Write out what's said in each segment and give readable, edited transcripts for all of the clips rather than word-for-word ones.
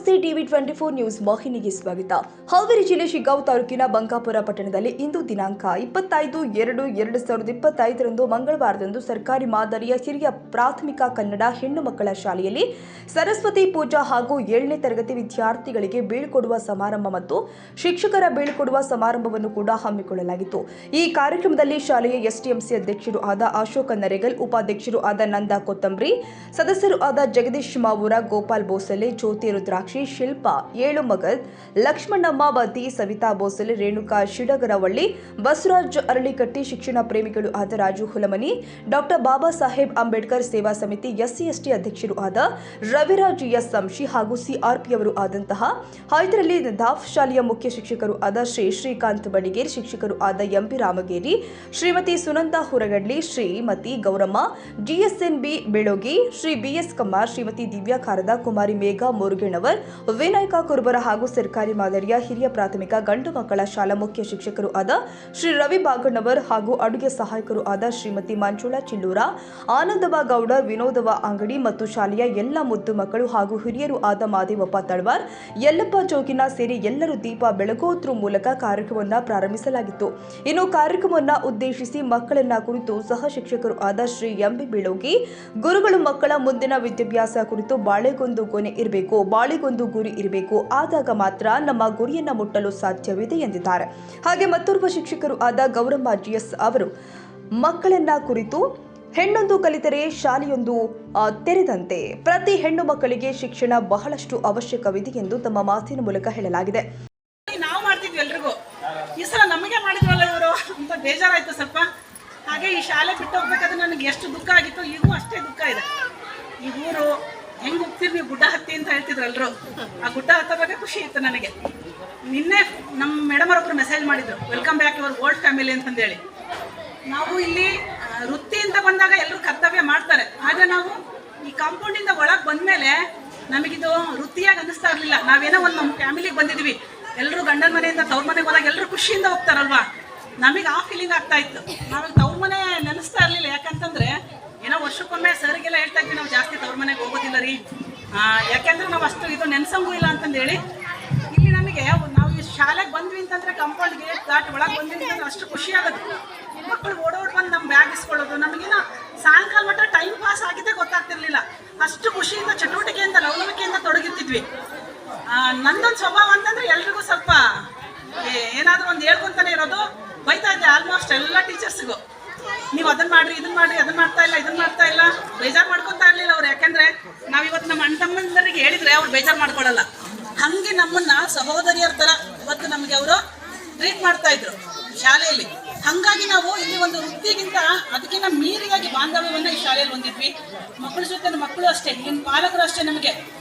ನಮಸ್ತೆ TV 24 news ವಾಹಿನಿಗೆ ಸ್ವಾಗತ. ಹಾವೇರಿ ಜಿಲ್ಲೆ ಶಿಗ್ಗಾಂವ ತಾಲೂಕಿನ ಬಂಕಾಪುರ ಪಟ್ಟಣದಲ್ಲಿ ಇಂದು ದಿನಾಂಕ 25/2/2025 ಮಂಗಳವಾರದಂದು ಸರ್ಕಾರಿ ಮಾದರಿಯ ಹಿರಿಯ ಪ್ರಾಥಮಿಕ ಕನ್ನಡ ಹೆಣ್ಣು ಮಕ್ಕಳ ಶಾಲೆಯಲ್ಲಿ ಸರಸ್ವತಿ ಪೂಜಾ ಹಾಗೂ 7ನೇ ತರಗತಿ ವಿದ್ಯಾರ್ಥಿಗಳಿಗೆ ಬೀಳ್ಕೊಡುವ ಸಮಾರಂಭ ಮತ್ತು ಶಿಕ್ಷಕರ ಬೀಳ್ಕೊಡುವ ಸಮಾರಂಭವನ್ನು ಕೂಡ ಹಮ್ಮಿಕೊಳ್ಳಲಾಗಿತ್ತು. ಈ ಕಾರ್ಯಕ್ರಮದಲ್ಲಿ ಶಾಲೆಯ ಎಸ್ಟಿಎಂಸಿ ಅಧ್ಯಕ್ಷರು ಆದ ಅಶೋಕ ನರೇಗಲ್, ಉಪಾಧ್ಯಕ್ಷರು ಆದ ನಂದಾ ಕೊತ್ತಂಬ್ರಿ, ಸದಸ್ಯರು ಆದ ಜಗದೀಶ್ ಮಾವೂರ, ಗೋಪಾಲ್ ಬೋಸಲೆ, ಜ್ಯೋತಿ ರುದ್ರಾಕ್ಷಿ, ಶಿಲ್ಪಾ ಏಳುಮಗದ್, ಲಕ್ಷ್ಮಣಮ್ಮ ಬದಿ, ಸವಿತಾ ಬೋಸಲೆ, ರೇಣುಕಾ ಶಿಡಗರವಳ್ಳಿ, ಬಸವರಾಜ್ ಅರಳಿಕಟ್ಟಿ, ಶಿಕ್ಷಣ ಪ್ರೇಮಿಗಳು ಆದ ರಾಜು ಹುಲಮನಿ, ಡಾಕ್ಟರ್ ಬಾಬಾ ಸಾಹೇಬ್ ಅಂಬೇಡ್ಕರ್ ಸೇವಾ ಸಮಿತಿ ಎಸ್ಸಿ/ಎಸ್ಟಿ ಅಧ್ಯಕ್ಷರು ಆದ ರವಿರಾಜ್ ಎಸ್ ಸಂಶಿ ಹಾಗೂ ಸಿಆರ್ಪಿ ಅವರು ಆದಂತಹ ಹೈದರಲಿ ದಾಫ್ ಶಾಲೆಯ ಮುಖ್ಯ ಶಿಕ್ಷಕರು ಆದ ಶ್ರೀಕಾಂತ್ ಬಡಿಗೇರ್, ಶಿಕ್ಷಕರು ಆದ ಎಂಪಿ ರಾಮಗೇರಿ, ಶ್ರೀಮತಿ ಸುನಂದಾ ಹುರಗಡ್ಲಿ, ಶ್ರೀಮತಿ ಗೌರಮ್ಮ ಜಿಎಸ್ಎನ್ಬಿ ಬೆಳೋಗಿ, ಶ್ರೀ ಬಿಎಸ್ ಕಮ್ಮಾರ್, ಶ್ರೀಮತಿ ದಿವ್ಯಾ ಖಾರದ, ಕುಮಾರಿ ಮೇಘಾ ಮುರುಗೇನವರ್, ವಿನಾಯಕ ಕುರ್ಬರ ಹಾಗೂ ಸರ್ಕಾರಿ ಮಾದರಿಯ ಹಿರಿಯ ಪ್ರಾಥಮಿಕ ಗಂಡು ಮಕ್ಕಳ ಶಾಲಾ ಮುಖ್ಯ ಶಿಕ್ಷಕರು ಆದ ಶ್ರೀ ರವಿ ಬಾಗಣ್ಣವರ್ ಹಾಗೂ ಅಡುಗೆ ಸಹಾಯಕರು ಆದ ಶ್ರೀಮತಿ ಮಂಜುಳಾ ಚಿಲ್ಲೂರ, ಆನಂದವ ಗೌಡ, ವಿನೋದವ ಅಂಗಡಿ ಮತ್ತು ಶಾಲೆಯ ಎಲ್ಲ ಮುದ್ದು ಮಕ್ಕಳು ಹಾಗೂ ಹಿರಿಯರು ಆದ ಮಾದೇವಪ್ಪ ತಳವಾರ್, ಯಲ್ಲಪ್ಪ ಜೋಗಿನ ಸೇರಿ ಎಲ್ಲರೂ ದೀಪ ಬೆಳಗೋದ್ರ ಮೂಲಕ ಕಾರ್ಯಕ್ರಮವನ್ನು ಪ್ರಾರಂಭಿಸಲಾಗಿತ್ತು. ಇನ್ನು ಕಾರ್ಯಕ್ರಮವನ್ನು ಉದ್ದೇಶಿಸಿ ಮಕ್ಕಳನ್ನ ಕುರಿತು ಸಹ ಶಿಕ್ಷಕರು ಆದ ಶ್ರೀ ಎಂಬಿ ಬೆಳೋಗಿ, ಗುರುಗಳು ಮಕ್ಕಳ ಮುಂದಿನ ವಿದ್ಯಾಭ್ಯಾಸ ಕುರಿತು ಬಾಳೆಗೊಂದು ಗೊನೆ ಇರಬೇಕು, ಬಾಳೆಗೊಂದು ಗುರಿ ಇರಬೇಕು, ಆದಾಗ ಮಾತ್ರ ನಮ್ಮ ಗುರಿಯನ್ನ ಮುಟ್ಟಲು ಸಾಧ್ಯವಿದೆ ಎಂದಿದ್ದಾರೆ. ಹಾಗೆ ಮತ್ತೋರ್ವ ಶಿಕ್ಷಕರು ಆದ ಗೌರಮ್ಮ ಜಿಎಸ್ ಅವರು ಮಕ್ಕಳನ್ನ ಕುರಿತು ಹೆಣ್ಣೊಂದು ಕಲಿತರೆ ಶಾಲೆಯೊಂದು ತೆರೆದಂತೆ, ಪ್ರತಿ ಹೆಣ್ಣು ಮಕ್ಕಳಿಗೆ ಶಿಕ್ಷಣ ಬಹಳಷ್ಟು ಅವಶ್ಯಕವಿದೆ ಎಂದು ತಮ್ಮ ಮಾತಿನ ಮೂಲಕ ಹೇಳಲಾಗಿದೆ. ನಾವು ಮಾಡ್ತಿದ್ವಿ ಎಲ್ರಿಗೂ, ಈ ಸಲ ನಮಗೆ ಮಾಡಿದ್ರಲ್ಲ ಇವರು ಅಂತ ಬೇಜಾರಾಯ್ತು ಸ್ವಲ್ಪ. ಹಾಗೆ ಈ ಶಾಲೆ ಬಿಟ್ಟು ಹೋಗ್ಬೇಕಾದ್ರೆ ನನಗೆ ಎಷ್ಟು ದುಃಖ ಆಗಿತ್ತು, ಈಗೂ ಅಷ್ಟೇ ದುಃಖ ಇದೆ. ಈ ಊರು ಹೆಂಗೆ ಹೋಗ್ತೀರಿ ನೀವು ಗುಡ್ಡ ಹತ್ತಿ ಅಂತ ಹೇಳ್ತಿದ್ರು ಎಲ್ಲರೂ. ಆ ಗುಡ್ಡ ಹತ್ತೋದಾಗ ಖುಷಿ ಇತ್ತು ನನಗೆ. ನಿನ್ನೆ ನಮ್ಮ ಮೇಡಮ್ ಅವರೊಬ್ಬರು ಮೆಸೇಜ್ ಮಾಡಿದ್ರು, welcome back your old family ಅಂತಂದೇಳಿ. ನಾವು ಇಲ್ಲಿ ವೃತ್ತಿ ಅಂತ ಬಂದಾಗ ಎಲ್ಲರೂ ಕರ್ತವ್ಯ ಮಾಡ್ತಾರೆ, ಆದರೆ ನಾವು ಈ ಕಾಂಪೌಂಡಿಂದ ಒಳಗೆ ಬಂದಮೇಲೆ ನಮಗಿದು ವೃತ್ತಿಯಾಗಿ ಅನ್ನಿಸ್ತಾ ಇರಲಿಲ್ಲ. ನಾವೇನೋ ಒಂದು ನಮ್ಮ ಫ್ಯಾಮಿಲಿಗೆ ಬಂದಿದ್ವಿ, ಎಲ್ಲರೂ ಗಂಡನ ಮನೆಯಿಂದ ತವ್ರ ಮನೆಗೆ ಹೋದಾಗ ಎಲ್ಲರೂ ಖುಷಿಯಿಂದ ಹೋಗ್ತಾರಲ್ವಾ, ನಮಗೆ ಆ ಫೀಲಿಂಗ್ ಆಗ್ತಾ ಇತ್ತು. ನಾವೀಗ ತವ್ರ ಮನೆ ನೆನೆಸ್ತಾ ಇರಲಿಲ್ಲ, ಯಾಕಂತಂದರೆ ಏನೋ ವರ್ಷಕ್ಕೊಮ್ಮೆ ಸರಿಗೆಲ್ಲ ಹೇಳ್ತಾ ಇದ್ವಿ, ನಾವು ಜಾಸ್ತಿ ತವ್ರ ಮನೆಗೆ ಹೋಗೋದಿಲ್ಲ ರೀ, ಯಾಕೆಂದ್ರೆ ನಾವು ಅಷ್ಟು ಇದು ನೆನೆಸಂಗೂ ಇಲ್ಲ ಅಂತಂದೇಳಿ. ಇಲ್ಲಿ ನಮಗೆ ನಾವು ಈ ಶಾಲೆಗೆ ಬಂದ್ವಿ ಅಂತಂದರೆ ಕಾಂಪೌಂಡ್ ಗೇಟ್ ದಾಟಿ ಒಳಗೆ ಬಂದ್ವಿ ಅಂತಂದ್ರೆ ಅಷ್ಟು ಖುಷಿ ಆಗುತ್ತೆ. ಮಕ್ಕಳು ಓಡೋಡ್ ಬಂದು ನಮ್ಮ ಬ್ಯಾಗ್ ಇಸ್ಕೊಳ್ಳೋದು, ನಮಗೇನೋ ಸಾಯಂಕಾಲ ಮಟ್ಟ ಟೈಮ್ ಪಾಸ್ ಆಗಿದ್ದೇ ಗೊತ್ತಾಗ್ತಿರ್ಲಿಲ್ಲ. ಅಷ್ಟು ಖುಷಿಯಿಂದ ಚಟುವಟಿಕೆಯಿಂದ ಲವಲವಿಕೆಯಿಂದ ತೊಡಗಿರ್ತಿದ್ವಿ. ನಂದೊಂದು ಸ್ವಭಾವ ಅಂತಂದರೆ ಎಲ್ರಿಗೂ ಸ್ವಲ್ಪ ಏನಾದರೂ ಒಂದು ಹೇಳ್ಕೊತಾನೆ ಇರೋದು. ಬೈತಾ ಇದ್ದೆ ಆಲ್ಮೋಸ್ಟ್ ಎಲ್ಲ ಟೀಚರ್ಸ್ಗೂ, ನೀವು ಅದನ್ನು ಮಾಡಿರಿ, ಇದನ್ನು ಮಾಡಿರಿ, ಅದನ್ನು ಮಾಡ್ತಾ ಇಲ್ಲ, ಇದನ್ನು ಮಾಡ್ತಾ ಇಲ್ಲ, ಬೇಜಾರು ಮಾಡ್ಕೊತಾ ಇರಲಿಲ್ಲ ಅವ್ರು. ಯಾಕೆಂದರೆ ನಾವಿವತ್ತು ನಮ್ಮ ಅಣ್ಣ ತಮ್ಮಂದರಿಗೆ ಹೇಳಿದರೆ ಅವ್ರು ಬೇಜಾರು ಮಾಡ್ಕೊಳ್ಳಲ್ಲ. ಹಾಗೆ ನಮ್ಮನ್ನು ಸಹೋದರಿಯರ ಥರ ಇವತ್ತು ನಮಗೆ ಅವರು ಟ್ರೀಟ್ ಮಾಡ್ತಾಯಿದ್ರು ಶಾಲೆಯಲ್ಲಿ. ಹಾಗಾಗಿ ನಾವು ಇಲ್ಲಿ ಒಂದು ವೃತ್ತಿಗಿಂತ ಅದಕ್ಕಿಂತ ಮೀರಿಯಾಗಿ ಬಾಂಧವ್ಯವನ್ನು ಈ ಶಾಲೆಯಲ್ಲಿ ಹೊಂದಿದ್ವಿ. ಮಕ್ಕಳ ಜೊತೆ ಮಕ್ಕಳು ಅಷ್ಟೇ, ಇಲ್ಲಿನ ಪಾಲಕರು ಅಷ್ಟೇ. ನಮಗೆ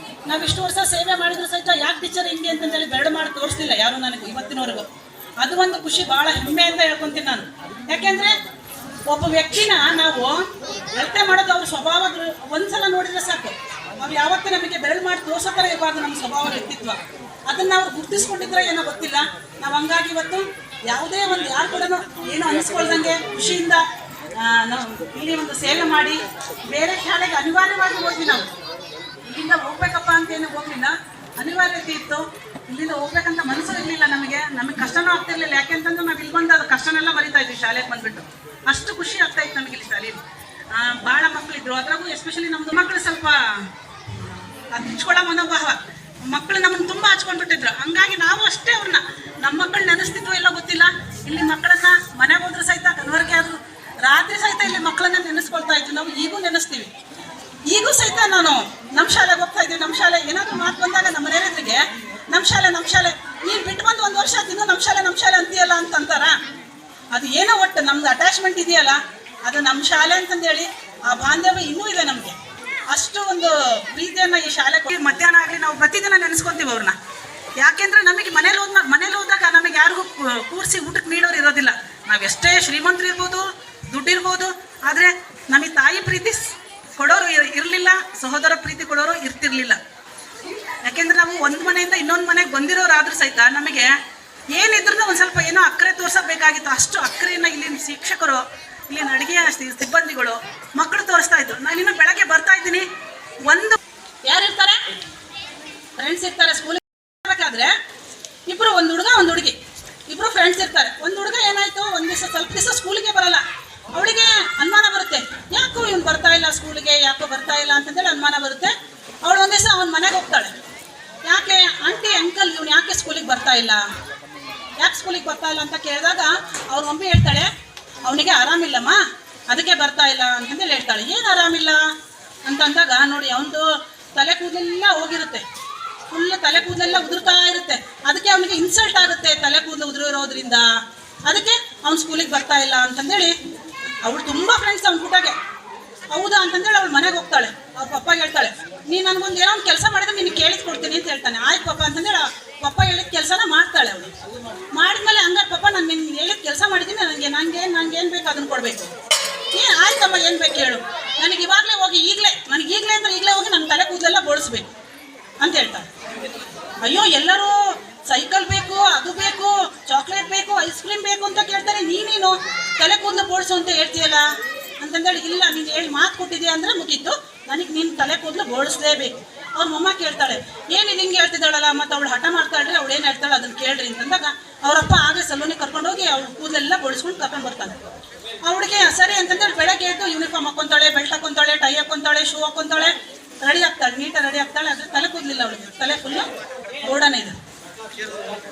ನಾವು ಇಷ್ಟು ವರ್ಷ ಸೇವೆ ಮಾಡಿದ್ರು ಸಹಿತ ಯಾಕೆ ಟೀಚರ್ ಹಿಂಗೆ ಅಂತಂದೇಳಿ ಬೆರಡು ಮಾಡಿ ತೋರಿಸ್ತಿಲ್ಲ ಯಾರು ನನಗೆ ಇವತ್ತಿನವರೆಗೂ. ಅದು ಒಂದು ಖುಷಿ, ಭಾಳ ಹೆಮ್ಮೆಯಿಂದ ಹೇಳ್ಕೊತೀನಿ ನಾನು. ಯಾಕೆಂದರೆ ಒಬ್ಬ ವ್ಯಕ್ತಿನ ನಾವು ಅಳತೆ ಮಾಡೋದು ಅವ್ರ ಸ್ವಭಾವ ಒಂದ್ಸಲ ನೋಡಿದ್ರೆ ಸಾಕು. ಅವ್ರು ಯಾವತ್ತೂ ನಮಗೆ ಬೆರಳು ಮಾಡಿ ತೋರ್ಸೋ ಥರ ಇರಬಾರ್ದು ನಮ್ಮ ಸ್ವಭಾವ, ವ್ಯಕ್ತಿತ್ವ. ಅದನ್ನು ಅವ್ರು ಗುರ್ತಿಸ್ಕೊಂಡಿದ್ರೆ ಏನೋ ಗೊತ್ತಿಲ್ಲ. ನಾವು ಹಂಗಾಗಿ ಇವತ್ತು ಯಾವುದೇ ಒಂದು ಯಾರು ಕೂಡ ಏನೋ ಅನಿಸ್ಕೊಳ್ದಂಗೆ ಖುಷಿಯಿಂದ ನಾವು ಇಲ್ಲಿ ಒಂದು ಸೇವೆ ಮಾಡಿ ಬೇರೆ ಶಾಲೆಗೆ ಅನಿವಾರ್ಯವಾಗಿ ಹೋದ್ವಿ. ನಾವು ಇಲ್ಲಿಂದ ಹೋಗ್ಬೇಕಪ್ಪ ಅಂತೇನು ಹೋಗಲಿಲ್ಲ, ಅನಿವಾರ್ಯತೆ ಇತ್ತು. ಇಲ್ಲಿಂದ ಹೋಗ್ಬೇಕಂತ ಮನಸ್ಸು ಇರಲಿಲ್ಲ ನಮಗೆ ಕಷ್ಟನೂ ಆಗ್ತಿರ್ಲಿಲ್ಲ. ಯಾಕೆಂತಂದ್ರೆ ನಾವು ಇಲ್ಲಿ ಬಂದು ಅದು ಕಷ್ಟನೆಲ್ಲ ಮರಿತಾ ಇದ್ವಿ ಶಾಲೆಗೆ ಬಂದುಬಿಟ್ಟು. ಅಷ್ಟು ಖುಷಿ ಆಗ್ತಾ ಇತ್ತು ನಮಗೆ ಇಲ್ಲಿ ಶಾಲೆಯಲ್ಲಿ. ಭಾಳ ಮಕ್ಕಳಿದ್ರು, ಅದ್ರಾಗೂ ಎಸ್ಪೆಷಲಿ ನಮ್ಮದು ಮಕ್ಕಳು ಸ್ವಲ್ಪ ಹಚ್ಕೊಳ್ಳೋ ಮನೋಭಾವ. ಮಕ್ಕಳು ನಮ್ಮನ್ನು ತುಂಬ ಹಚ್ಕೊಂಡ್ಬಿಟ್ಟಿದ್ರು. ಹಂಗಾಗಿ ನಾವು ಅಷ್ಟೇ ಅವ್ರನ್ನ ನಮ್ಮ ಮಕ್ಕಳು ನೆನೆಸ್ತಿದ್ವೋ ಇಲ್ಲ ಗೊತ್ತಿಲ್ಲ. ಇಲ್ಲಿ ಮಕ್ಕಳನ್ನ ಮನೆಗೆ ಹೋದ್ರೂ ಸಹಿತ ಕನ್ವರ್ಗೆ ಆದರೂ ರಾತ್ರಿ ಸಹಿತ ಇಲ್ಲಿ ಮಕ್ಕಳನ್ನ ನೆನೆಸ್ಕೊಳ್ತಾ ಇದ್ವಿ. ನಾವು ಈಗೂ ನೆನೆಸ್ತೀವಿ. ಈಗೂ ಸಹಿತ ನಾನು ನಮ್ಮ ಶಾಲೆಗೆ ಹೋಗ್ತಾ ಇದ್ದೀವಿ. ನಮ್ಮ ಶಾಲೆ ಏನಾದರೂ ಮಾತು ಬಂದಾಗ ನಮ್ಮ ಮನೆಯವರಿಗೆ ನಮ್ಮ ಶಾಲೆ ನೀನು ಬಿಟ್ಟು ಬಂದು 1 ವರ್ಷ ಆಯ್ತು, ಇನ್ನೂ ನಮ್ಮ ಶಾಲೆ ಅಂತೀಯಲ್ಲ ಅಂತಂತಾರ. ಅದು ಏನೋ ಒಟ್ಟು ನಮ್ದು ಅಟ್ಯಾಚ್ಮೆಂಟ್ ಇದೆಯಲ್ಲ, ಅದು ನಮ್ಮ ಶಾಲೆ ಅಂತಂದೇಳಿ ಆ ಬಾಂಧವ್ಯ ಇನ್ನೂ ಇದೆ ನಮಗೆ. ಅಷ್ಟು ಒಂದು ಪ್ರೀತಿಯನ್ನು ಈ ಶಾಲೆಗೆ ಮಧ್ಯಾಹ್ನ ಆಗಲಿ ನಾವು ಪ್ರತಿದಿನ ನೆನೆಸ್ಕೊತೀವಿ ಅವ್ರನ್ನ. ಯಾಕೆಂದರೆ ನಮಗೆ ಮನೇಲಿ ಹೋದಾಗ ನಮಗೆ ಯಾರಿಗೂ ಕೂರಿಸಿ ಊಟಕ್ಕೆ ನೀಡೋರು ಇರೋದಿಲ್ಲ. ನಾವು ಎಷ್ಟೇ ಶ್ರೀಮಂತರು ಇರ್ಬೋದು, ದುಡ್ಡಿರ್ಬೋದು, ಆದರೆ ನಮಗೆ ತಾಯಿ ಪ್ರೀತಿ ಕೊಡೋರು ಇರಲಿಲ್ಲ, ಸಹೋದರ ಪ್ರೀತಿ ಕೊಡೋರು ಇರ್ತಿರ್ಲಿಲ್ಲ. ಯಾಕೆಂದರೆ ನಾವು ಒಂದು ಮನೆಯಿಂದ ಇನ್ನೊಂದು ಮನೆಗೆ ಬಂದಿರೋರಾದ್ರೂ ಸಹಿತ ನಮಗೆ ಏನಿದ್ರೂ ಒಂದು ಸ್ವಲ್ಪ ಏನೋ ಅಕ್ಕರೆ ತೋರಿಸಬೇಕಾಗಿತ್ತು. ಅಷ್ಟು ಅಕ್ಕರೆಯನ್ನು ಇಲ್ಲಿನ ಶಿಕ್ಷಕರು, ಇಲ್ಲಿನ ಅಡುಗೆಯ ಸಿಬ್ಬಂದಿಗಳು, ಮಕ್ಕಳು ತೋರಿಸ್ತಾ ಇದ್ರು. ನಾನಿನ್ನು ಬೆಳಗ್ಗೆ ಬರ್ತಾ ಇದ್ದೀನಿ, ಒಂದು ಯಾರು ಇರ್ತಾರೆ ಫ್ರೆಂಡ್ಸ್ ಇರ್ತಾರೆ ಸ್ಕೂಲಿಗೆ ಹೋಗ್ಬೇಕಾದ್ರೆ. ಇಬ್ಬರು, ಒಂದು ಹುಡುಗ ಒಂದು ಹುಡುಗಿ, ಇಬ್ಬರು ಫ್ರೆಂಡ್ಸ್ ಇರ್ತಾರೆ. ಒಂದು ಹುಡುಗ ಏನಾಯ್ತು, ಒಂದು ದಿವಸ ಸ್ವಲ್ಪ ದಿವಸ ಸ್ಕೂಲಿಗೆ ಬರಲ್ಲ. ಅವಳಿಗೆ ಅನುಮಾನ ಬರುತ್ತೆ, ಯಾಕೋ ಇವ್ನು ಬರ್ತಾ ಇಲ್ಲ ಸ್ಕೂಲಿಗೆ, ಯಾಕೋ ಬರ್ತಾ ಇಲ್ಲ ಅಂತಂದೇಳಿ ಅನುಮಾನ ಬರುತ್ತೆ. ಅವಳು ಒಂದು ದಿವಸ ಅವನ ಮನೆಗೆ ಹೋಗ್ತಾಳೆ. ಯಾಕೆ ಆಂಟಿ ಅಂಕಲ್ ಇವ್ನು ಯಾಕೆ ಸ್ಕೂಲಿಗೆ ಬರ್ತಾ ಇಲ್ಲ, ಯಾಕೆ ಸ್ಕೂಲಿಗೆ ಬರ್ತಾ ಇಲ್ಲ ಅಂತ ಕೇಳಿದಾಗ ಅವ್ರ ಮಮ್ಮಿ ಹೇಳ್ತಾಳೆ, ಅವನಿಗೆ ಆರಾಮಿಲ್ಲಮ್ಮ ಅದಕ್ಕೆ ಬರ್ತಾ ಇಲ್ಲ ಅಂತಂದೇಳಿ ಹೇಳ್ತಾಳೆ. ಏನು ಆರಾಮಿಲ್ಲ ಅಂತಂದಾಗ ನೋಡಿ, ಅವನದು ತಲೆ ಕೂದಲೆಲ್ಲ ಹೋಗಿರುತ್ತೆ, ಫುಲ್ ತಲೆ ಕೂದಲೆಲ್ಲ ಉದುರ್ತಾ ಇರುತ್ತೆ. ಅದಕ್ಕೆ ಅವನಿಗೆ ಇನ್ಸಲ್ಟ್ ಆಗುತ್ತೆ, ತಲೆ ಕೂದಲು ಉದುರಿರೋದ್ರಿಂದ. ಅದಕ್ಕೆ ಅವ್ನು ಸ್ಕೂಲಿಗೆ ಬರ್ತಾ ಇಲ್ಲ ಅಂತಂದೇಳಿ ಅವಳು ತುಂಬ ಫ್ರೆಂಡ್ಸ್ ಅವ್ನ ಕೂಟಾಗೆ. ಹೌದಾ ಅಂತಂದೇಳಿ ಅವಳು ಮನೆಗೆ ಹೋಗ್ತಾಳೆ. ಅವ್ರ ಪಪ್ಪಾಗೆ ಹೇಳ್ತಾಳೆ, ನೀನು ನನಗೊಂದು ಏನೋ ಒಂದು ಕೆಲಸ ಮಾಡಿದ್ರೆ ನಿನಗೆ ಕೇಳಿದ್ ಕೊಡ್ತೀನಿ ಅಂತ ಹೇಳ್ತಾನೆ. ಆಯ್ತು ಪಪ್ಪ ಅಂತಂದೇಳಿ ಪಪ್ಪ ಹೇಳಿದ ಕೆಲಸನ ಮಾಡ್ತಾಳೆ ಅವಳು. ಮಾಡಿದ್ಮೇಲೆ ಹಂಗಾರೆ ಪಪ್ಪ ನಾನು ನಿನ್ಗೆ ಹೇಳಿದ ಕೆಲಸ ಮಾಡಿದ್ದೀನಿ, ನಂಗೆ ಏನು ಬೇಕು ಅದನ್ನು ಕೊಡಬೇಕು. ಆಯ್ತಮ್ಮ ಏನು ಬೇಕು ಹೇಳು, ನನಗೆ ಇವಾಗಲೇ ಹೋಗಿ ಈಗಲೇ ಅಂದರೆ ಈಗಲೇ ಹೋಗಿ ನನ್ನ ತಲೆ ಕೂದಲೆಲ್ಲ ಬೋಳಿಸ್ಬೇಕು ಅಂತ ಹೇಳ್ತಾಳೆ. ಅಯ್ಯೋ ಎಲ್ಲರೂ ಸೈಕಲ್ ಬೇಕು, ಅದು ಬೇಕು, ಚಾಕ್ಲೇಟ್ ಬೇಕು, ಐಸ್ ಕ್ರೀಮ್ ಬೇಕು ಅಂತ ಕೇಳ್ತಾರೆ, ನೀನೇನು ತಲೆ ಕೂದಲು ಬೋಳಿಸು ಅಂತ ಹೇಳ್ತೀಯಲ್ಲ ಅಂತಂದೇಳಿ. ಇಲ್ಲ, ನೀನು ಹೇಳಿ ಮಾತು ಕೊಟ್ಟಿದ್ಯಾ ಅಂದರೆ ಮುಗೀತು, ನನಗೆ ನೀನು ತಲೆ ಕೂದಲು ಬೋಳಿಸ್ಲೇಬೇಕು. ಅವ್ರ ಮೊಮ್ಮ ಕೇಳ್ತಾಳೆ, ಏನಿದು ಹಿಂಗೆ ಹೇಳ್ತಿದ್ದಾಳಲ್ಲ, ಮತ್ತು ಅವಳು ಹಠ ಮಾಡ್ತಾಳ್ರಿ, ಅವಳು ಏನು ಹೇಳ್ತಾಳೆ ಅದನ್ನು ಕೇಳ್ರಿ ಅಂತಂದಾಗ ಅವರಪ್ಪ ಹಾಗೆ ಸಲೂನಿಗೆ ಕರ್ಕೊಂಡೋಗಿ ಅವಳು ಕೂದಲೆಲ್ಲ ಬೋಳಿಸ್ಕೊಂಡು ಕರ್ಕೊಂಡು ಬರ್ತಾಳೆ. ಅವಳಿಗೆ ಸರಿ ಅಂತಂದೇಳಿ ಬೆಳಗ್ಗೆ ಎದ್ದು ಯೂನಿಫಾರ್ಮ್ ಹಾಕ್ಕೊಂತಾಳೆ, ಬೆಲ್ಟ್ ಹಾಕ್ಕೊಂತಾಳೆ, ಟೈ ಹಾಕ್ಕೊಂತಾಳೆ, ಶೂ ಹಾಕ್ಕೊಂತಾಳೆ, ರೆಡಿ ಆಗ್ತಾಳೆ, ನೀಟಾಗಿ ರೆಡಿ ಆಗ್ತಾಳೆ. ಆದರೆ ತಲೆ ಕೂದಲಿಲ್ಲ ಅವಳಿಗೆ, ತಲೆ ಫುಲ್ಲು ಗೋಡನೇ ಇದೆ.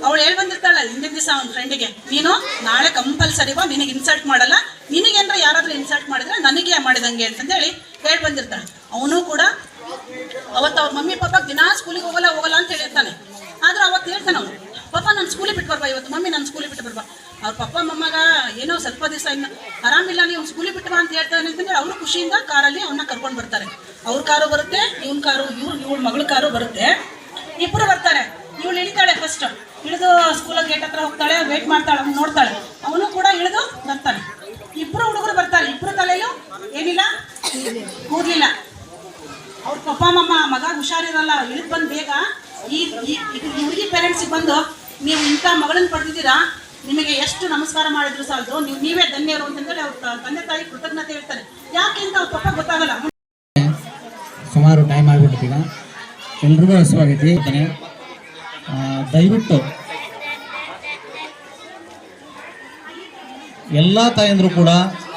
ಅವಳು ಹೇಳಿ ಬಂದಿರ್ತಾಳೆ ಹಿಂದಿನ ದಿವಸ ಅವ್ನ ಫ್ರೆಂಡಿಗೆ, ನೀನು ನಾಳೆ ಕಂಪಲ್ಸರಿ ಬಾ, ನಿನಗೆ ಇನ್ಸಲ್ಟ್ ಮಾಡಲ್ಲ, ನಿನಗೇನಾರ ಯಾರಾದರೂ ಇನ್ಸಲ್ಟ್ ಮಾಡಿದ್ರೆ ನನಗೆ ಮಾಡಿದಂಗೆ ಅಂತಂದೇಳಿ ಹೇಳಿ ಬಂದಿರ್ತಾಳೆ. ಅವನು ಕೂಡ ಅವತ್ತು ಅವ್ರ ಮಮ್ಮಿ ಪಾಪಕ್ಕೆ ದಿನಾ ಸ್ಕೂಲಿಗೆ ಹೋಗಲ್ಲ ಅಂತ ಹೇಳಿರ್ತಾನೆ. ಆದ್ರೆ ಅವತ್ತು ಹೇಳ್ತಾನೆ ಅವನು, ಪಾಪ ನಾನು ಸ್ಕೂಲಿಗೆ ಬಿಟ್ಟು ಬರ್ಬಾ ಇವತ್ತು, ಮಮ್ಮಿ ನಾನು ಸ್ಕೂಲಿಗೆ ಬಿಟ್ಟು ಬರ್ಬಾ. ಅವ್ರ ಪಪ್ಪ ಮೊಮ್ಮಗ ಏನೋ ಸ್ವಲ್ಪ ದಿವಸ ಇನ್ನು ಆರಾಮಿಲ್ಲ, ನೀವು ಸ್ಕೂಲಿಗೆ ಬಿಟ್ಟು ಬಾ ಅಂತ ಹೇಳ್ತಾನೆ ಅಂತಂದ್ರೆ ಅವರು ಖುಷಿಯಿಂದ ಕಾರಲ್ಲಿ ಅವನ್ನ ಕರ್ಕೊಂಡು ಬರ್ತಾರೆ. ಅವ್ರ ಕಾರು ಬರುತ್ತೆ, ಇವಳ ಮಗಳ ಕಾರು ಬರುತ್ತೆ, ಇಬ್ಬರು ಬರ್ತಾರೆ. ಇವಳು ಇಳಿತಾಳೆ, ಫಸ್ಟ್ ಇಳಿದು ಸ್ಕೂಲ ಗೇಟ್ ಹತ್ರ ಹೋಗ್ತಾಳೆ, ವೇಟ್ ಮಾಡ್ತಾಳೆ, ಅವ್ನು ನೋಡ್ತಾಳೆ. ಅವನು ಕೂಡ ಇಳಿದು ಬರ್ತಾನೆ. ಇಬ್ಬರು ಹುಡುಗರು ಬರ್ತಾರೆ, ಇಬ್ಬರು ತಲೆಯಲ್ಲೂ ಏನಿಲ್ಲ, ಕೂದಲಿಲ್ಲ. ಅವ್ರ ಪಪ್ಪ ಮಮ್ಮ ಮಗ ಹುಷಾರಿರಲ್ಲ, ಇಳಿದು ಬಂದು ಬೇಗ ಈ ಹುಡುಗಿ ಪೇರೆಂಟ್ಸಿಗೆ ಬಂದು, ನೀವು ಇಂಥ ಮಗಳನ್ನ ಪಡೆದಿದ್ದೀರಾ, ನಿಮಗೆ ಎಷ್ಟು ನಮಸ್ಕಾರ ಮಾಡಿದ್ರು ಸಾಲದು, ನೀವೇ ಧನ್ಯರು ಅಂತಂದೇಳಿ ಅವ್ರ ತಂದೆ ತಾಯಿ ಕೃತಜ್ಞತೆ ಹೇಳ್ತಾರೆ. ಯಾಕೆ ಅಂತ ಅವ್ರ ಪಪ್ಪ ಗೊತ್ತಾಗಲ್ಲ. ಸುಮಾರು ಟೈಮ್ ಆಗಿಬಿಡ್ತೀಗ, ಎಲ್ರಿಗೂ ಹಸುವಾಗೈತಿ. ದಯವಿಟ್ಟು ಎಲ್ಲ ತಾಯಂದರು ಕೂಡ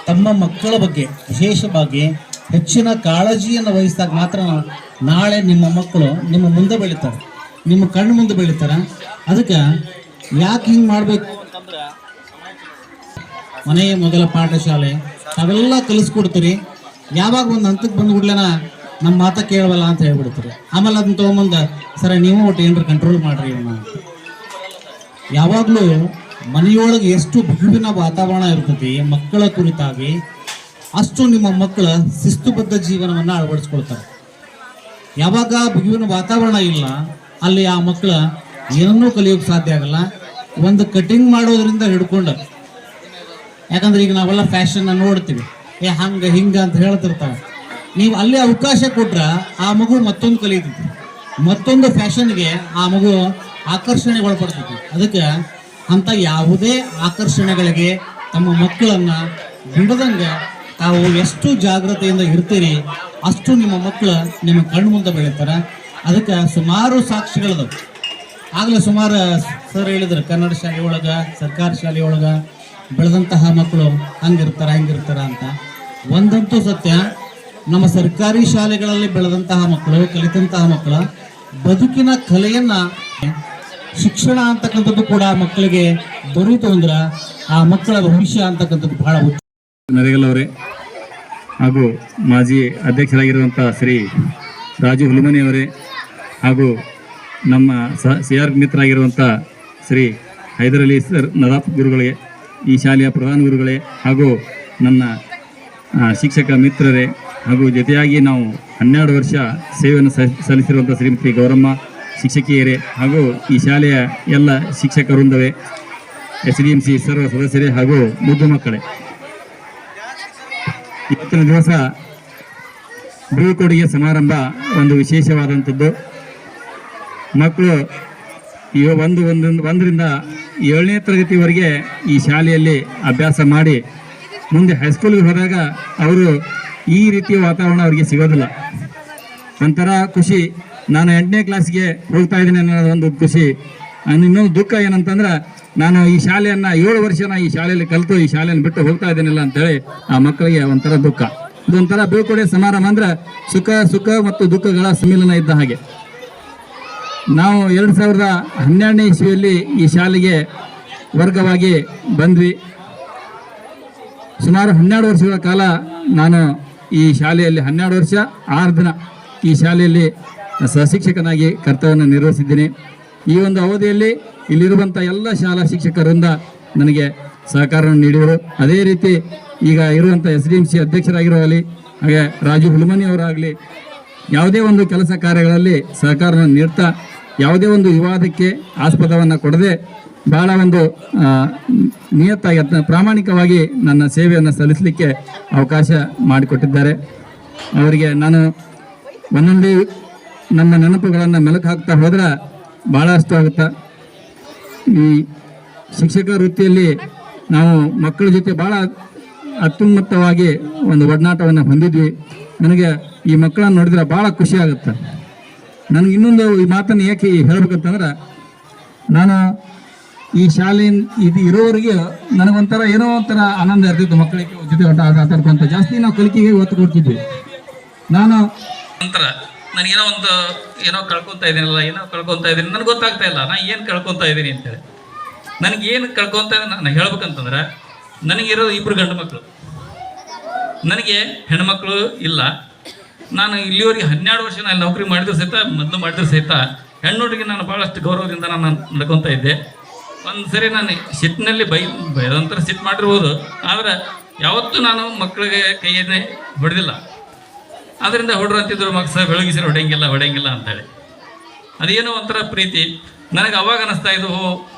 ತಮ್ಮ ಮಕ್ಕಳ ಬಗ್ಗೆ ವಿಶೇಷವಾಗಿ ಹೆಚ್ಚಿನ ಕಾಳಜಿಯನ್ನು ವಹಿಸಿದಾಗ ಮಾತ್ರ ನಾಳೆ ನಿಮ್ಮ ಮಕ್ಕಳು ನಿಮ್ಮ ಮುಂದೆ ಬೆಳೀತಾರೆ, ನಿಮ್ಮ ಕಣ್ಣು ಮುಂದೆ ಬೆಳೀತಾರೆ. ಅದಕ್ಕೆ ಯಾಕೆ ಹಿಂಗೆ ಮಾಡಬೇಕು ಅಂತಂದ್ರೆ, ಮನೆಯ ಮೊದಲ ಪಾಠಶಾಲೆ ತಾವೆಲ್ಲ ಕಲಿಸ್ಕೊಡ್ತೀರಿ. ಯಾವಾಗ ಒಂದು ಹಂತಕ್ಕೆ ಬಂದ್ಬಿಡ್ಲೇನ ನಮ್ಮ ಮಾತ ಕೇಳವಲ್ಲ ಅಂತ ಹೇಳ್ಬಿಡ್ತೀರಿ. ಆಮೇಲೆ ಅದನ್ನ ತೊಗೊಂಬಂದ ಸರ ನೀವು ಒಟ್ಟು ಏನಾರ ಕಂಟ್ರೋಲ್ ಮಾಡ್ರಿ ಇವನ್ನ. ಯಾವಾಗಲೂ ಮನೆಯೊಳಗೆ ಎಷ್ಟು ಬಿಗುವಿನ ವಾತಾವರಣ ಇರ್ತೈತಿ ಮಕ್ಕಳ ಕುರಿತಾಗಿ, ಅಷ್ಟು ನಿಮ್ಮ ಮಕ್ಕಳ ಶಿಸ್ತುಬದ್ಧ ಜೀವನವನ್ನು ಅಳವಡಿಸ್ಕೊಳ್ತಾರೆ. ಯಾವಾಗ ಬಿಗುವಿನ ವಾತಾವರಣ ಇಲ್ಲ, ಅಲ್ಲಿ ಆ ಮಕ್ಕಳ ಏನನ್ನೂ ಕಲಿಯೋಕೆ ಸಾಧ್ಯ ಆಗಲ್ಲ. ಒಂದು ಕಟಿಂಗ್ ಮಾಡೋದ್ರಿಂದ ಹಿಡ್ಕೊಂಡು, ಯಾಕಂದ್ರೆ ಈಗ ನಾವೆಲ್ಲ ಫ್ಯಾಷನ್ನ ನೋಡ್ತೀವಿ, ಹಂಗೆ ಹಿಂಗೆ ಅಂತ ಹೇಳ್ತಿರ್ತಾವೆ. ನೀವು ಅಲ್ಲಿ ಅವಕಾಶ ಕೊಟ್ರೆ ಆ ಮಗು ಮತ್ತೊಂದು ಕಲಿತೈತಿ, ಮತ್ತೊಂದು ಫ್ಯಾಷನ್ಗೆ ಆ ಮಗು ಆಕರ್ಷಣೆ ಒಳಪಡ್ತೈತಿ. ಅದಕ್ಕೆ ಅಂಥ ಯಾವುದೇ ಆಕರ್ಷಣೆಗಳಿಗೆ ತಮ್ಮ ಮಕ್ಕಳನ್ನು ಬಿಡದಂಗೆ ತಾವು ಎಷ್ಟು ಜಾಗ್ರತೆಯಿಂದ ಇರ್ತೀರಿ, ಅಷ್ಟು ನಿಮ್ಮ ಮಕ್ಕಳು ನಿಮ್ಮ ಕಣ್ಣು ಮುಂದೆ ಬೆಳೀತಾರೆ. ಅದಕ್ಕೆ ಸುಮಾರು ಸಾಕ್ಷಿಗಳದು. ಆಗಲೇ ಸುಮಾರು ಸರ್ ಹೇಳಿದ್ರು, ಕನ್ನಡ ಶಾಲೆ ಒಳಗೆ, ಸರ್ಕಾರಿ ಶಾಲೆ ಒಳಗೆ ಬೆಳೆದಂತಹ ಮಕ್ಕಳು ಹಂಗಿರ್ತಾರ ಅಂತ. ಒಂದಂತೂ ಸತ್ಯ, ನಮ್ಮ ಸರ್ಕಾರಿ ಶಾಲೆಗಳಲ್ಲಿ ಬೆಳೆದಂತಹ ಮಕ್ಕಳು, ಕಲಿತಂತಹ ಮಕ್ಕಳ ಬದುಕಿನ ಕಲೆಯನ್ನ, ಶಿಕ್ಷಣ ಅಂತಕ್ಕಂಥದ್ದು ಕೂಡ ಮಕ್ಕಳಿಗೆ ದೊರೀತು ಅಂದ್ರೆ ಆ ಮಕ್ಕಳ ಭವಿಷ್ಯ ಅಂತಕ್ಕಂಥದ್ದು ಬಹಳ ನರೇಗಲ್ ಅವರೇ ಹಾಗೂ ಮಾಜಿ ಅಧ್ಯಕ್ಷರಾಗಿರುವಂಥ ಶ್ರೀ ರಾಜು ಹುಲಮನಿ ಅವರೇ ಹಾಗೂ ನಮ್ಮ CR ಮಿತ್ರರಾಗಿರುವಂಥ ಶ್ರೀ ಹೈದರಲಿ ಸರ್ ನದಾಫ್ ಗುರುಗಳಿಗೆ, ಈ ಶಾಲೆಯ ಪ್ರಧಾನ ಗುರುಗಳೇ, ಹಾಗೂ ನನ್ನ ಶಿಕ್ಷಕ ಮಿತ್ರರೇ, ಹಾಗೂ ಜೊತೆಯಾಗಿ ನಾವು 12 ವರ್ಷ ಸೇವೆಯನ್ನು ಸಲ್ಲಿಸಿರುವಂಥ ಶ್ರೀಮತಿ ಗೌರಮ್ಮ ಶಿಕ್ಷಕಿಯರೇ, ಹಾಗೂ ಈ ಶಾಲೆಯ ಎಲ್ಲ ಶಿಕ್ಷಕ ವೃಂದವೇ, SDMC ಸರ್ವ ಸದಸ್ಯರೇ ಹಾಗೂ ಮುದ್ದು ಮಕ್ಕಳೇ, ಇವತ್ತಿನ ದಿವಸ ಬೀಳ್ಕೊಡುಗೆ ಸಮಾರಂಭ ಒಂದು ವಿಶೇಷವಾದಂಥದ್ದು. ಮಕ್ಕಳು ಈಗ ಒಂದರಿಂದ 7ನೇ ತರಗತಿವರೆಗೆ ಈ ಶಾಲೆಯಲ್ಲಿ ಅಭ್ಯಾಸ ಮಾಡಿ ಮುಂದೆ ಹೈಸ್ಕೂಲ್ಗೆ ಹೋದಾಗ ಅವರು ಈ ರೀತಿಯ ವಾತಾವರಣ ಅವರಿಗೆ ಸಿಗೋದಿಲ್ಲ. ಒಂಥರ ಖುಷಿ, ನಾನು 8ನೇ ಕ್ಲಾಸ್ಗೆ ಹೋಗ್ತಾ ಇದ್ದೀನಿ ಅನ್ನೋದು ಒಂದು ಖುಷಿ. ಇನ್ನೊಂದು ದುಃಖ ಏನಂತಂದ್ರೆ ನಾನು ಈ ಶಾಲೆಯನ್ನು 7 ವರ್ಷ ಈ ಶಾಲೆಯಲ್ಲಿ ಕಲಿತು ಈ ಶಾಲೆಯನ್ನು ಬಿಟ್ಟು ಹೋಗ್ತಾ ಇದ್ದೀನಿಲ್ಲ ಅಂತೇಳಿ ಆ ಮಕ್ಕಳಿಗೆ ಒಂಥರ ದುಃಖ. ಇದೊಂಥರ ಬೀಳ್ಕೊಡುಗೆ ಸಮಾರಂಭ ಅಂದ್ರೆ ಸುಖ ಮತ್ತು ದುಃಖಗಳ ಸಮ್ಮಿಲನ ಇದ್ದ ಹಾಗೆ. ನಾವು 2012ನೇ ಇಸ್ವಿಯಲ್ಲಿ ಈ ಶಾಲೆಗೆ ವರ್ಗವಾಗಿ ಬಂದ್ವಿ. ಸುಮಾರು 12 ವರ್ಷಗಳ ಕಾಲ ನಾನು ಈ ಶಾಲೆಯಲ್ಲಿ 12 ವರ್ಷ 6 ದಿನ ಈ ಶಾಲೆಯಲ್ಲಿ ಸಹಶಿಕ್ಷಕನಾಗಿ ಕರ್ತವ್ಯವನ್ನು ನಿರ್ವಹಿಸಿದ್ದೀನಿ. ಈ ಒಂದು ಅವಧಿಯಲ್ಲಿ ಇಲ್ಲಿರುವಂಥ ಎಲ್ಲ ಶಾಲಾ ಶಿಕ್ಷಕರಿಂದ ನನಗೆ ಸಹಕಾರವನ್ನು ನೀಡಿದರು. ಅದೇ ರೀತಿ ಈಗ ಇರುವಂಥ SDMC ಅಧ್ಯಕ್ಷರಾಗಿರುವಲ್ಲಿ ಹಾಗೆ ರಾಜು ಹುಲಮನಿ ಅವರಾಗಲಿ ಯಾವುದೇ ಒಂದು ಕೆಲಸ ಕಾರ್ಯಗಳಲ್ಲಿ ಸಹಕಾರವನ್ನು ನೀಡ್ತಾ ಯಾವುದೇ ಒಂದು ವಿವಾದಕ್ಕೆ ಆಸ್ಪದವನ್ನು ಕೊಡದೆ ಬಹಳ ಒಂದು ನಿಯತ್ತಾಗಿ ಪ್ರಾಮಾಣಿಕವಾಗಿ ನನ್ನ ಸೇವೆಯನ್ನು ಸಲ್ಲಿಸಲಿಕ್ಕೆ ಅವಕಾಶ ಮಾಡಿಕೊಟ್ಟಿದ್ದಾರೆ. ಅವರಿಗೆ ನಾನು ಒಂದೊಂದು ನಮ್ಮ ನೆನಪುಗಳನ್ನು ಮೆಲುಕು ಹಾಕ್ತಾ ಹೋದ್ರೆ ಭಾಳಷ್ಟು ಆಗುತ್ತಾ. ಈ ಶಿಕ್ಷಕ ವೃತ್ತಿಯಲ್ಲಿ ನಾವು ಮಕ್ಕಳ ಜೊತೆ ಭಾಳ ಅತ್ಯುನ್ನತವಾಗಿ ಒಂದು ಒಡನಾಟವನ್ನು ಹೊಂದಿದ್ವಿ. ನನಗೆ ಈ ಮಕ್ಕಳನ್ನು ನೋಡಿದ್ರೆ ಭಾಳ ಖುಷಿ ಆಗುತ್ತೆ. ನನಗೆ ಇನ್ನೊಂದು ಈ ಮಾತನ್ನು ಏಕೆ ಹೇಳ್ಬೇಕಂತಂದ್ರೆ, ನಾನು ಈ ಶಾಲೆಯಿಂದ ಇದು ಇರೋವರೆಗೆ ನನಗೊಂಥರ ಏನೋ ಒಂಥರ ಆನಂದ ಇರ್ತಿತ್ತು. ಮಕ್ಕಳಿಗೆ ಜೊತೆ ಆಟಾಡ್ಕೊಂತ ಜಾಸ್ತಿ ನಾವು ಕಲಿಕೆಗೆ ಒತ್ತು ಕೊಡ್ತಿದ್ವಿ. ನಾನು ನಂತರ ನನಗೇನೋ ಕಳ್ಕೊತಾ ಇದ್ದೀನಿ ನನಗೆ ಗೊತ್ತಾಗ್ತಾ ಇಲ್ಲ ನಾನು ಏನು ಕಳ್ಕೊತಾ ಇದ್ದೀನಿ ಅಂತೇಳಿ. ನನಗೆ ಏನು ಕಳ್ಕೊತಾ ಇದ್ದೀನಿ ನಾನು ಹೇಳ್ಬೇಕಂತಂದ್ರೆ, ನನಗಿರೋದು 2 ಗಂಡು ಮಕ್ಕಳು, ನನಗೆ ಹೆಣ್ಮಕ್ಳು ಇಲ್ಲ. ನಾನು ಇಲ್ಲಿವರೆಗೆ 12 ವರ್ಷ ನಾನು ನೌಕರಿ ಮಾಡಿದ್ರು ಸಹಿತ ಹೆಣ್ಣುಡಿಗೆ ನಾನು ಭಾಳಷ್ಟು ಗೌರವದಿಂದ ನಾನು ನಡ್ಕೊತಾ ಇದ್ದೆ. ಒಂದು ಸರಿ ನಾನು ಸಿಟ್ಟಿನಲ್ಲಿ ಬೈದಂತರ ಸಿಟ್ಟು ಮಾಡಿರ್ಬೋದು, ಆದರೆ ಯಾವತ್ತೂ ನಾನು ಮಕ್ಕಳಿಗೆ ಕೈಯನ್ನೇ ಹೊಡೆದಿಲ್ಲ. ಅದರಿಂದ ಹೊಡ್ರು ಅಂತಿದ್ರು, ಮಕ್ಕಳು ಬೆಳಗಿಸಿರು ಹೊಡೆಯಂಗಿಲ್ಲ ಅಂತೇಳಿ. ಅದೇನೋ ಒಂಥರ ಪ್ರೀತಿ ನನಗೆ ಅವಾಗ ಅನ್ನಿಸ್ತಾ ಇದ್ದು,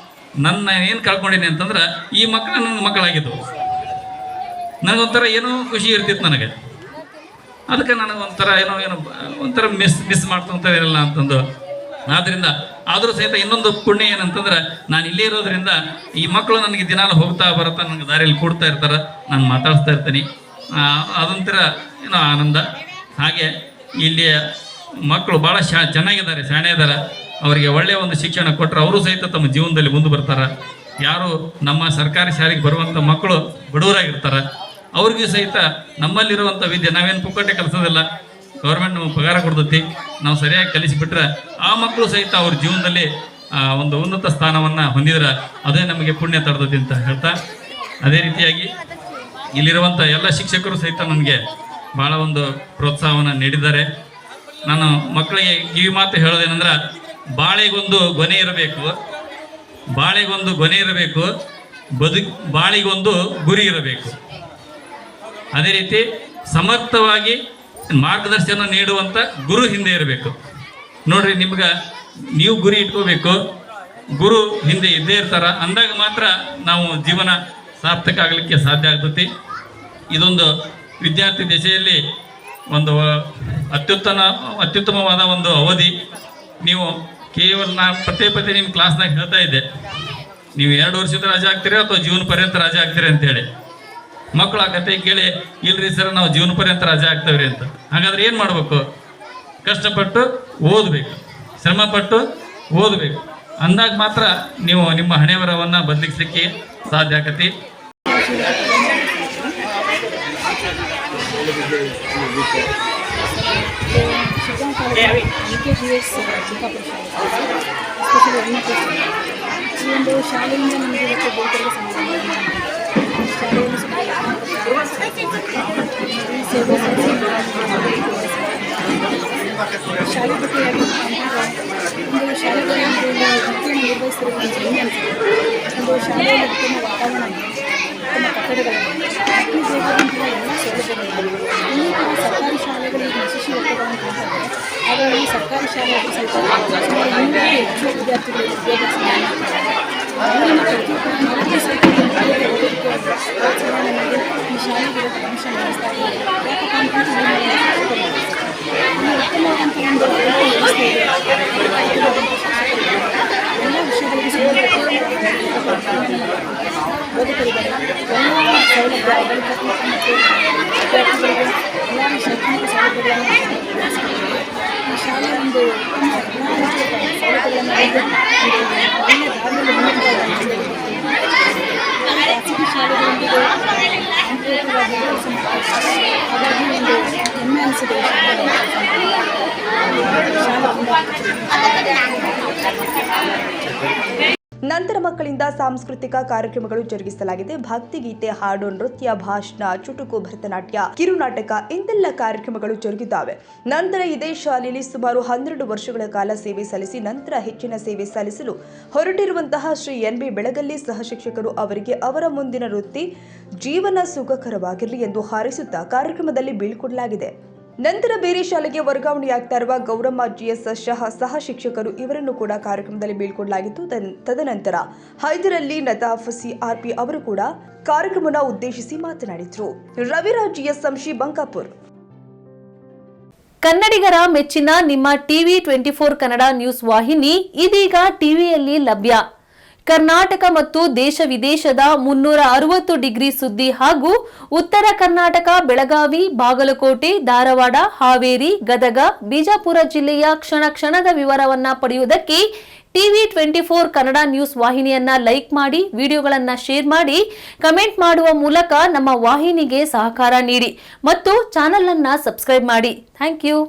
ನನ್ನ ಏನು ಕಳ್ಕೊಂಡಿನಿ ಅಂತಂದ್ರೆ ಈ ಮಕ್ಕಳು ನನ್ನ ಮಕ್ಕಳಾಗಿದ್ದವು. ನನಗೊಂಥರ ಏನೋ ಖುಷಿ ಇರ್ತಿತ್ತು ನನಗೆ. ಅದಕ್ಕೆ ನನಗೆ ಒಂಥರ ಮಿಸ್ ಮಾಡ್ಕೊತ ಇರಲ್ಲ ಅಂತಂದು. ಆದ್ದರಿಂದ ಆದರೂ ಸಹಿತ ಇನ್ನೊಂದು ಪುಣ್ಯ ಏನಂತಂದ್ರೆ, ನಾನು ಇಲ್ಲೇ ಇರೋದ್ರಿಂದ ಈ ಮಕ್ಕಳು ನನಗೆ ದಿನಾಲು ಹೋಗ್ತಾ ಬರ್ತಾ ನನಗೆ ದಾರಿಯಲ್ಲಿ ಕೂಡ್ತಾ ಇರ್ತಾರೆ, ನಾನು ಮಾತಾಡಿಸ್ತಾ ಇರ್ತೀನಿ. ಅದೊಂಥರ ಏನೋ ಆನಂದ. ಹಾಗೆ ಇಲ್ಲಿಯ ಮಕ್ಕಳು ಭಾಳ ಚೆನ್ನಾಗಿದ್ದಾರೆ, ಶಾಣೆ ಇದ್ದಾರೆ. ಅವರಿಗೆ ಒಳ್ಳೆಯ ಒಂದು ಶಿಕ್ಷಣ ಕೊಟ್ಟರೆ ಅವರು ಸಹಿತ ತಮ್ಮ ಜೀವನದಲ್ಲಿ ಮುಂದೆ ಬರ್ತಾರೆ. ಯಾರು ನಮ್ಮ ಸರ್ಕಾರಿ ಶಾಲೆಗೆ ಬರುವಂಥ ಮಕ್ಕಳು ಬಡವರಾಗಿರ್ತಾರೆ, ಅವ್ರಿಗೂ ಸಹಿತ ನಮ್ಮಲ್ಲಿರುವಂಥ ವಿದ್ಯೆ ನಾವೇನು ಪುಕ್ಕಟ್ಟೆ ಕಲಿಸೋದಿಲ್ಲ, ಗೌರ್ಮೆಂಟ್ ನಮಗೆ ಪಗಾರ ಕೊಡ್ತೈತಿ, ನಾವು ಸರಿಯಾಗಿ ಕಲಿಸಿಬಿಟ್ರೆ ಆ ಮಕ್ಕಳು ಸಹಿತ ಅವ್ರ ಜೀವನದಲ್ಲಿ ಒಂದು ಉನ್ನತ ಸ್ಥಾನವನ್ನು ಹೊಂದಿದ್ರೆ ಅದೇ ನಮಗೆ ಪುಣ್ಯ ತರ್ತೈತಿ ಅಂತ ಹೇಳ್ತಾ, ಅದೇ ರೀತಿಯಾಗಿ ಇಲ್ಲಿರುವಂಥ ಎಲ್ಲ ಶಿಕ್ಷಕರು ಸಹಿತ ನನಗೆ ಭಾಳ ಒಂದು ಪ್ರೋತ್ಸಾಹವನ್ನು ನೀಡಿದ್ದಾರೆ. ನಾನು ಮಕ್ಕಳಿಗೆ ಕಿವಿ ಮಾತು ಹೇಳೋದೇನೆಂದ್ರೆ, ಬಾಳೆಗೊಂದು ಗೊನೆ ಇರಬೇಕು, ಬಾಳಿಗೊಂದು ಗುರಿ ಇರಬೇಕು. ಅದೇ ರೀತಿ ಸಮರ್ಥವಾಗಿ ಮಾರ್ಗದರ್ಶನ ನೀಡುವಂಥ ಗುರು ಹಿಂದೆ ಇರಬೇಕು. ನೋಡ್ರಿ, ನೀವು ಗುರಿ ಇಟ್ಕೋಬೇಕು, ಗುರು ಹಿಂದೆ ಇದ್ದೇ ಇರ್ತಾರ. ಅಂದಾಗ ಮಾತ್ರ ನಾವು ಜೀವನ ಸಾರ್ಥಕ ಆಗಲಿಕ್ಕೆ ಸಾಧ್ಯ ಆಗ್ತೈತಿ. ಇದೊಂದು ವಿದ್ಯಾರ್ಥಿ ದಶೆಯಲ್ಲಿ ಒಂದು ಅತ್ಯುತ್ತಮವಾದ ಒಂದು ಅವಧಿ. ನೀವು ಕೇವಲ ನಾನು ಪದೇ ನಿಮ್ಮ ಕ್ಲಾಸ್ನಾಗ ಹೇಳ್ತಾ ಇದ್ದೆ, ನೀವು 2 ವರ್ಷದ ರಜೆ ಆಗ್ತೀರಿ ಅಥವಾ ಜೀವನ ಪರ್ಯಂತ ರಜೆ ಆಗ್ತೀರಿ ಅಂತೇಳಿ. ಮಕ್ಕಳು ಆ ಕತೆ ಕೇಳಿ, ಇಲ್ರಿ ಸರ್ ನಾವು ಜೀವನ ಪರ್ಯಂತ ರಜೆ ಆಗ್ತೇವ್ರಿ ಅಂತ. ಹಾಗಾದ್ರೆ ಏನು ಮಾಡಬೇಕು? ಕಷ್ಟಪಟ್ಟು ಓದಬೇಕು, ಶ್ರಮಪಟ್ಟು ಓದಬೇಕು. ಅಂದಾಗ ಮಾತ್ರ ನೀವು ನಿಮ್ಮ ಹಣೆಬರಹವನ್ನು ಬದಲಿಸಲಿಕ್ಕೆ ಸಾಧ್ಯ ಆಗತಿ. ಈ ಒಂದು ಶಾಲೆಯಿಂದ ನಮಗೆ ಇವತ್ತು ಬೀಳ್ಕೊಡುಗೆ ಸಮಾರಂಭ ಶಾಲೆಯಲ್ಲಿ ಶಾಲೆ ಬಗ್ಗೆ ಒಂದು ಶಾಲೆಗಳಲ್ಲಿ ವೃತ್ತಿಯನ್ನು ನಿರ್ವಹಿಸಿರುವ ಒಂದು ಶಾಲೆಯಲ್ಲಿ ಉತ್ತಮ ವಾತಾವರಣ, ಉತ್ತಮ ಕಟ್ಟಡಗಳಿವೆ, ಬೇಕಾದಂತಹ ಎಲ್ಲ ಸೌಲಭ್ಯಗಳಿವೆ. ಇನ್ನೂ ಕೂಡ ಸರ್ಕಾರಿ ಶಾಲೆಗಳಿಗೆ ಯಶಸ್ವಿ ಒತ್ತಡವನ್ನು ಆದರೆ ಈ ಸರ್ಕಾರಿ ಶಾಲೆಯಲ್ಲಿ ಸ್ವಲ್ಪ 200 ಹೆಚ್ಚು ವಿದ್ಯಾರ್ಥಿಗಳು ವಿದ್ಯಾಭ್ಯಾಸ ಊರಿನ ಪ್ರತಿಯೊಬ್ಬರು ನಾಲ್ಕು ಸರ್ಕಾರಿ ಓದೋದಕ್ಕೆ ಪ್ರೋತ್ಸಾಹ ನನಗೆ ಈ ಶಾಲೆಗೆ ಅಂಶ ನಡೆಸ್ತಾ ಇದ್ದಾರೆ. ಯಾಕಪ್ಪ ಅಂತಂದರೆ ಉತ್ತಮವಾದಂಥ ಒಂದು ವ್ಯವಸ್ಥೆ ಇದೆ. ಎಲ್ಲ ವಿಷಯಗಳಿಗೆ ಓದುಗರಿದ್ದಾರೆ. ಎಲ್ಲ ಸೌಲಭ್ಯ ಆಡಳಿತಾತ್ಮಕ ಮತ್ತು ವಿದ್ಯಾರ್ಥಿಗಳಿಗೆ ಎಲ್ಲ ಶೈಕ್ಷಣಿಕ ಸೌಲಭ್ಯಗಳನ್ನು ಈ ಶಾಲೆ ಒಂದು ಒಳ್ಳೆಯ ದಾರಿಯಲ್ಲಿ ಮುನ್ನಡೆತಾ ಇದೆ ಅಂತ ಹೇಳ್ಬೋದು. ಖಾಸಗಿ ಶಾಲೆಗಳೊಂದಿಗೆ ಆಂತರಿಕವಾಗಿ ಕೆಲಸ ಮಾಡ್ತಾ ಇದ್ದಾರೆ. ಹಾಗಾಗಿ ಒಂದು ಹೆಮ್ಮೆ ಅನಿಸಿದೆ ಈ ಶಾಲೆ ತುಂಬ ನಂತರ ಮಕ್ಕಳಿಂದ ಸಾಂಸ್ಕೃತಿಕ ಕಾರ್ಯಕ್ರಮಗಳು ಜರುಗಿಸಲಾಗಿದೆ. ಭಕ್ತಿಗೀತೆ, ಹಾಡು, ನೃತ್ಯ, ಭಾಷಣ, ಚುಟುಕು, ಭರತನಾಟ್ಯ, ಕಿರುನಾಟಕ ಇಂತೆಲ್ಲ ಕಾರ್ಯಕ್ರಮಗಳು ಜರುಗಿದ್ದಾವೆ. ನಂತರ ಇದೇ ಶಾಲೆಯಲ್ಲಿ ಸುಮಾರು 12 ವರ್ಷಗಳ ಕಾಲ ಸೇವೆ ಸಲ್ಲಿಸಿ ನಂತರ ಹೆಚ್ಚಿನ ಸೇವೆ ಸಲ್ಲಿಸಲು ಹೊರಟಿರುವಂತಹ ಶ್ರೀ ಎನ್.ಬಿ. ಬೆಳಗಲ್ಲಿ ಸಹ ಶಿಕ್ಷಕರು ಅವರಿಗೆ ಅವರ ಮುಂದಿನ ವೃತ್ತಿ ಜೀವನ ಸುಖಕರವಾಗಿರಲಿ ಎಂದು ಹಾರೈಸುತ್ತಾ ಕಾರ್ಯಕ್ರಮದಲ್ಲಿ ಬೀಳ್ಕೊಡಲಾಗಿದೆ. ನಂತರ ಬೇರೆ ಶಾಲೆಗೆ ವರ್ಗಾವಣೆಯಾಗ್ತಾ ಇರುವ ಗೌರಮ್ಮ ಜಿಎಸ್ ಸಹ ಶಿಕ್ಷಕರು ಇವರನ್ನು ಕೂಡ ಕಾರ್ಯಕ್ರಮದಲ್ಲಿ ಬೀಳ್ಕೊಡಲಾಗಿತ್ತು. ತದನಂತರ ಹೈದರಲ್ಲಿ ನತಾಫ್ ಸಿಆರ್ಪಿ ಅವರು ಕೂಡ ಕಾರ್ಯಕ್ರಮವನ್ನು ಉದ್ದೇಶಿಸಿ ಮಾತನಾಡಿದರು. ರವಿರಾಜ್ ಜಿಎಸ್ಎಂಶಿ ಬಂಕಾಪುರ್. ಕನ್ನಡಿಗರ ಮೆಚ್ಚಿನ ನಿಮ್ಮ ಟಿವಿ 24 ಕನ್ನಡ ನ್ಯೂಸ್ ವಾಹಿನಿ ಇದೀಗ ಟಿವಿಯಲ್ಲಿ ಲಭ್ಯ. ಕರ್ನಾಟಕ ಮತ್ತು ದೇಶ ವಿದೇಶದ 360 ಡಿಗ್ರಿ ಸುದ್ದಿ ಹಾಗೂ ಉತ್ತರ ಕರ್ನಾಟಕ, ಬೆಳಗಾವಿ, ಬಾಗಲಕೋಟೆ, ಧಾರವಾಡ, ಹಾವೇರಿ, ಗದಗ, ಬಿಜಾಪುರ ಜಿಲ್ಲೆಯ ಕ್ಷಣ ಕ್ಷಣದ ವಿವರವನ್ನ ಪಡೆಯುವುದಕ್ಕೆ ಟಿವಿ 24 ಕನ್ನಡ ನ್ಯೂಸ್ ವಾಹಿನಿಯನ್ನ ಲೈಕ್ ಮಾಡಿ, ವಿಡಿಯೋಗಳನ್ನ ಶೇರ್ ಮಾಡಿ, ಕಮೆಂಟ್ ಮಾಡುವ ಮೂಲಕ ನಮ್ಮ ವಾಹಿನಿಗೆ ಸಹಕಾರ ನೀಡಿ ಮತ್ತು ಚಾನೆಲ್ ಅನ್ನ ಸಬ್ಸ್ಕ್ರೈಬ್ ಮಾಡಿ. Thank you.